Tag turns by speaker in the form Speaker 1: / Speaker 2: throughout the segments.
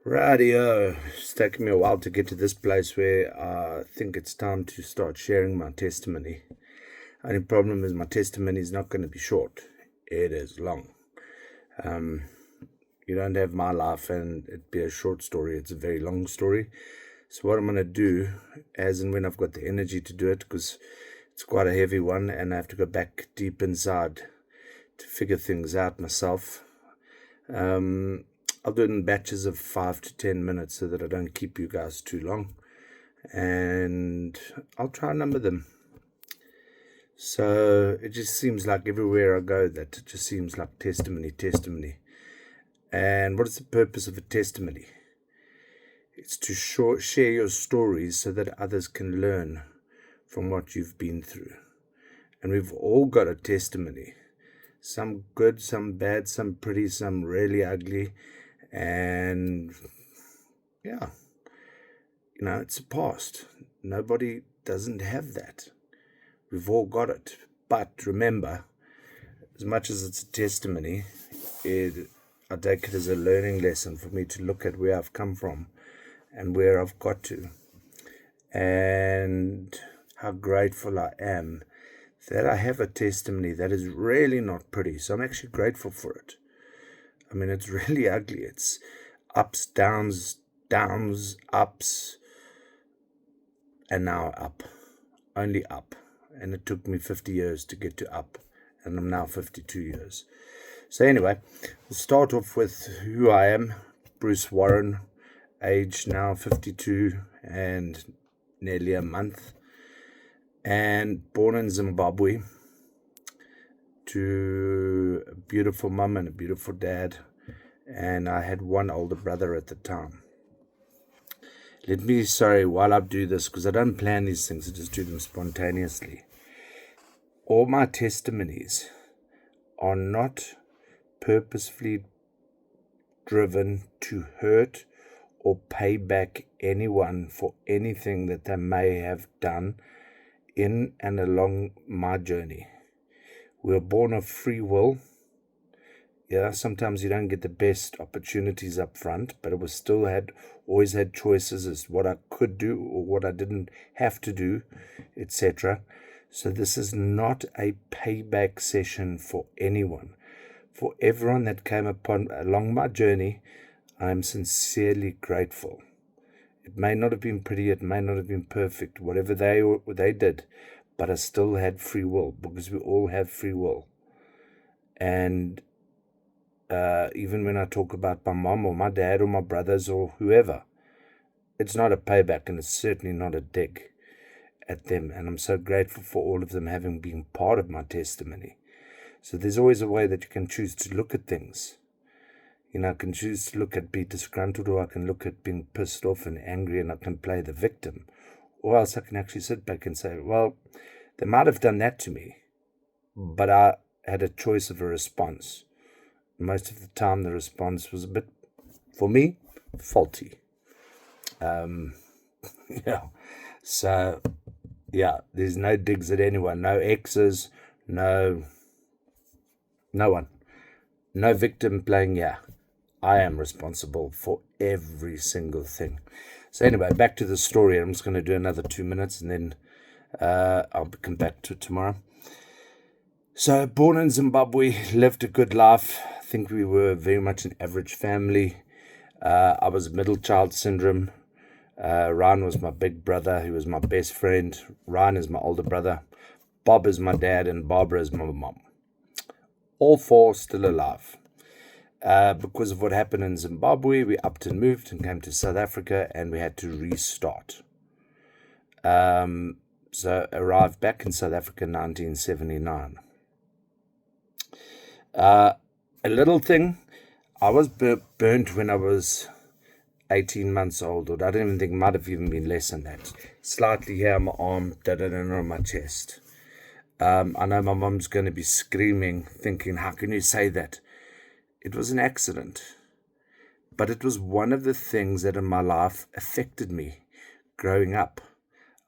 Speaker 1: Radio. It's taken me a while to get to this place where I think it's time to start sharing my testimony. Only problem is my testimony is not going to be short. It is long. Um, you don't have my life and it be a short story. It's a very long story. So what I'm going to do, as and when I've got the energy to do it, because it's quite a heavy one and I have to go back deep inside to figure things out myself. I'll do it in batches of 5 to 10 minutes so that I don't keep you guys too long. And I'll try and number them. So it just seems like everywhere I go that it just seems like testimony. And what is the purpose of a testimony? It's to share your stories so that others can learn from what you've been through. And we've all got a testimony. Some good, some bad, some pretty, some really ugly. And yeah, it's a past. Nobody doesn't have that. We've all got it. But remember, as much as it's a testimony, I take it as a learning lesson for me to look at where I've come from and where I've got to, and how grateful I am that I have a testimony that is really not pretty. So I'm actually grateful for it. I mean, it's really ugly. It's ups, downs, ups, and now up. Only up. And it took me 50 years to get to up. And I'm now 52 years. So anyway, we'll start off with who I am. Bruce Warren, age now 52 and nearly a month. And born in Zimbabwe to a beautiful mum and a beautiful dad. And I had one older brother at the time. While I do this, because I don't plan these things, I just do them spontaneously. All my testimonies are not purposefully driven to hurt or pay back anyone for anything that they may have done in and along my journey. We are born of free will. Yeah, sometimes you don't get the best opportunities up front, but it was still always had choices as what I could do or what I didn't have to do, etc. So this is not a payback session for anyone. For everyone that came along my journey, I am sincerely grateful. It may not have been pretty, it may not have been perfect, whatever they did, but I still had free will, because we all have free will. And even when I talk about my mom or my dad or my brothers or whoever, it's not a payback, and it's certainly not a dig at them. And I'm so grateful for all of them having been part of my testimony. So there's always a way that you can choose to look at things. I can choose to look at being disgruntled, or I can look at being pissed off and angry, and I can play the victim. Or else I can actually sit back and say, well, they might have done that to me, but I had a choice of a response. Most of the time, the response was a bit, for me, faulty. Yeah. So, yeah, there's no digs at anyone, no exes, no one, no victim playing. Yeah, I am responsible for every single thing. So anyway, back to the story. I'm just going to do another 2 minutes, and then I'll come back to it tomorrow. So, born in Zimbabwe, lived a good life. I think we were very much an average family. I was middle child syndrome. Ryan was my big brother. He was my best friend. Ryan is my older brother. Bob is my dad, and Barbara is my mom. All four still alive. Because of what happened in Zimbabwe, we upped and moved and came to South Africa, and we had to restart. So arrived back in South Africa in 1979. A little thing, I was burnt when I was 18 months old, or I don't even think it might have even been less than that. Slightly here on my arm, on my chest. I know my mom's going to be screaming, thinking, how can you say that? It was an accident. But it was one of the things that in my life affected me growing up.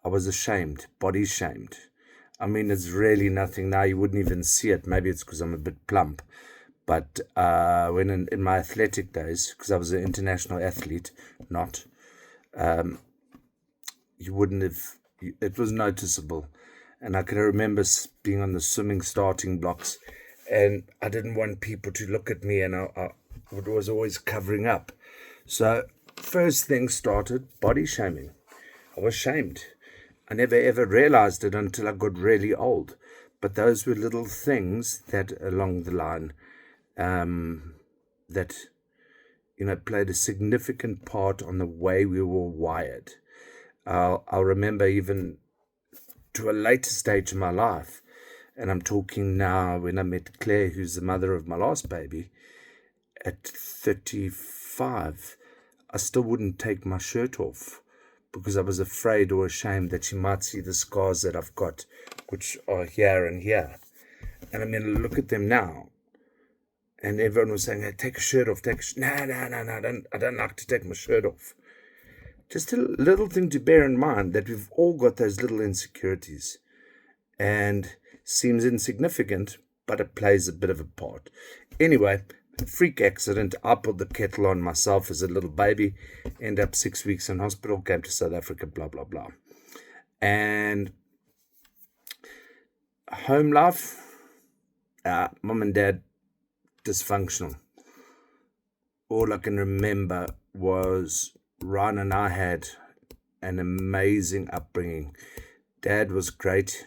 Speaker 1: I was ashamed, body shamed. I mean, it's really nothing now. You wouldn't even see it. Maybe it's because I'm a bit plump. But when in my athletic days, because I was an international athlete, you wouldn't have, it was noticeable. And I can remember being on the swimming starting blocks, and I didn't want people to look at me, and I was always covering up. So first thing started body shaming. I was shamed. I never ever realized it until I got really old. But those were little things that along the line that played a significant part on the way we were wired. I'll remember even to a later stage in my life, and I'm talking now when I met Claire, who's the mother of my last baby, at 35, I still wouldn't take my shirt off because I was afraid or ashamed that she might see the scars that I've got, which are here and here. And I mean, look at them now. And everyone was saying, hey, take a shirt off, No, I don't like to take my shirt off. Just a little thing to bear in mind, that we've all got those little insecurities. And seems insignificant, but it plays a bit of a part. Anyway, freak accident. I put the kettle on myself as a little baby, end up 6 weeks in hospital, came to South Africa, blah, blah, blah. And home life, mum and dad, dysfunctional. All I can remember was Ryan and I had an amazing upbringing. Dad was great.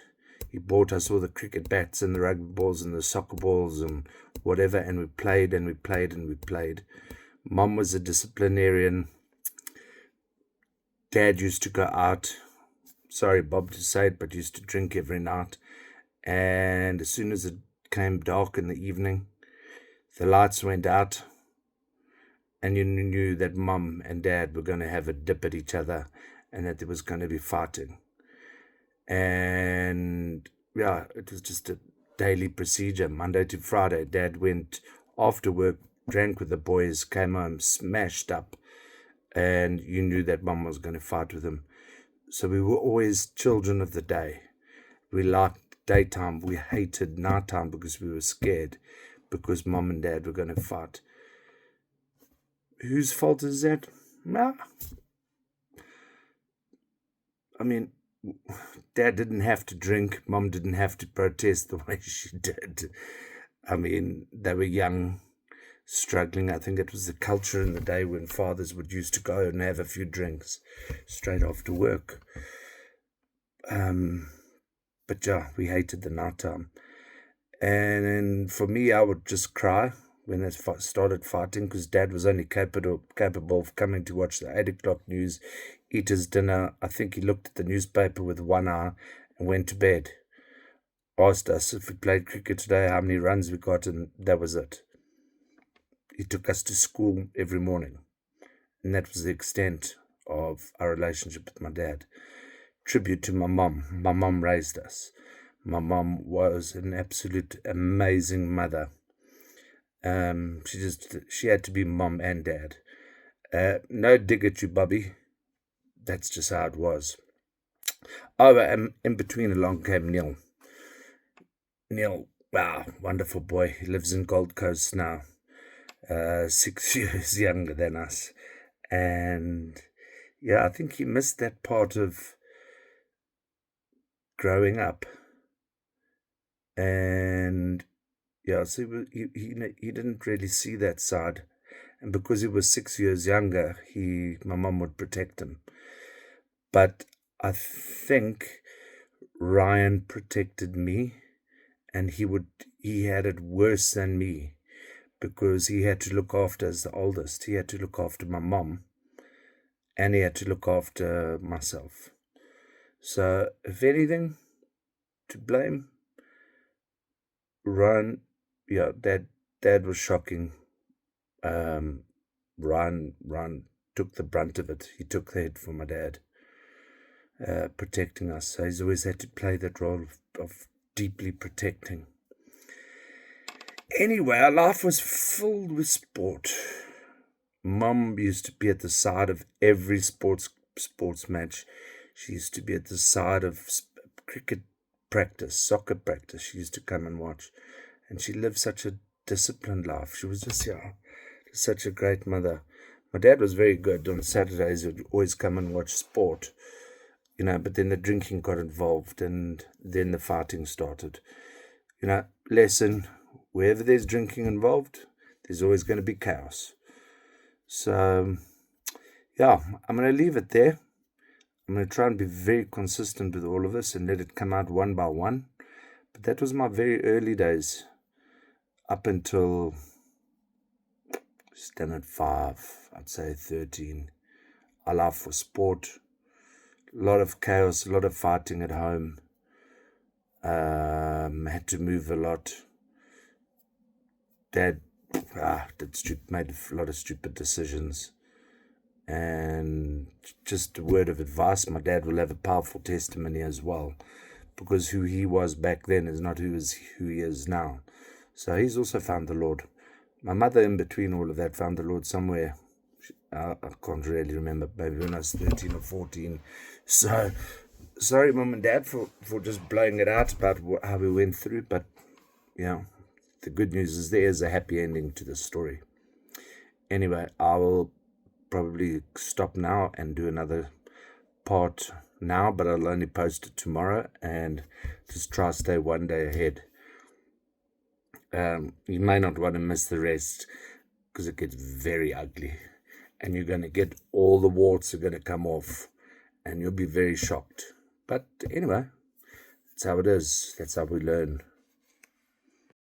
Speaker 1: He bought us all the cricket bats and the rugby balls and the soccer balls and whatever, and we played and we played and we played. Mum was a disciplinarian. Dad used to go out, sorry Bob to say it, but used to drink every night. And as soon as it came dark in the evening, the lights went out, and you knew that Mum and Dad were going to have a dip at each other and that there was going to be fighting. And yeah, it was just a daily procedure. Monday to Friday, Dad went after work, drank with the boys, came home smashed up, and you knew that Mum was going to fight with him. So we were always children of the day. We liked daytime. We hated nighttime because we were scared, because Mum and Dad were going to fight. Whose fault is that? I mean, Dad didn't have to drink. Mum didn't have to protest the way she did. I mean, they were young, struggling. I think it was the culture in the day when fathers would used to go and have a few drinks straight after work. But yeah, we hated the nighttime. And for me, I would just cry when they started fighting, because Dad was only capable of coming to watch the 8 o'clock news, eat his dinner. I think he looked at the newspaper with one eye and went to bed. Asked us if we played cricket today, how many runs we got, and that was it. He took us to school every morning, and that was the extent of our relationship with my dad. Tribute to my mum. My mum raised us. My mum was an absolute amazing mother. She had to be mum and dad. No dig at you, Bobby. That's just how it was. Oh, in between along came Neil. Neil, wow, wonderful boy. He lives in Gold Coast now. 6 years younger than us. And yeah, I think he missed that part of growing up. And yeah, so he didn't really see that side. And because he was 6 years younger, my mum would protect him. But I think Ryan protected me, and he had it worse than me, because he had to look after, as the oldest, he had to look after my mum, and he had to look after myself. So if anything, to blame, Ryan, yeah, dad was shocking. Ryan took the brunt of it. He took the hit for my dad, protecting us. So he's always had to play that role of deeply protecting. Anyway, our life was filled with sport. Mum used to be at the side of every sports match. She used to be at the side of cricket practice, soccer practice. She used to come and watch. And she lived such a disciplined life. She was just, such a great mother. My dad was very good. On Saturdays, he would always come and watch sport, but then the drinking got involved and then the fighting started. Lesson, wherever there's drinking involved, there's always going to be chaos. So, I'm going to leave it there. I'm going to try and be very consistent with all of this and let it come out one by one. But that was my very early days, up until standard 5, I'd say 13. I love for sport, a lot of chaos, a lot of fighting at home. Had to move a lot. Dad made a lot of stupid decisions. And just a word of advice, my dad will have a powerful testimony as well, because who he was back then is not who he is now. So he's also found the Lord. My mother, in between all of that, found the Lord somewhere. I can't really remember, maybe when I was 13 or 14. So, sorry, Mum and Dad, for just blowing it out about how we went through. But, the good news is there is a happy ending to the story. Anyway, I will probably stop now and do another part now, but I'll only post it tomorrow and just try to stay one day ahead. You may not want to miss the rest because it gets very ugly and you're going to get all the warts are going to come off and you'll be very shocked. But anyway, that's how it is. That's how we learn.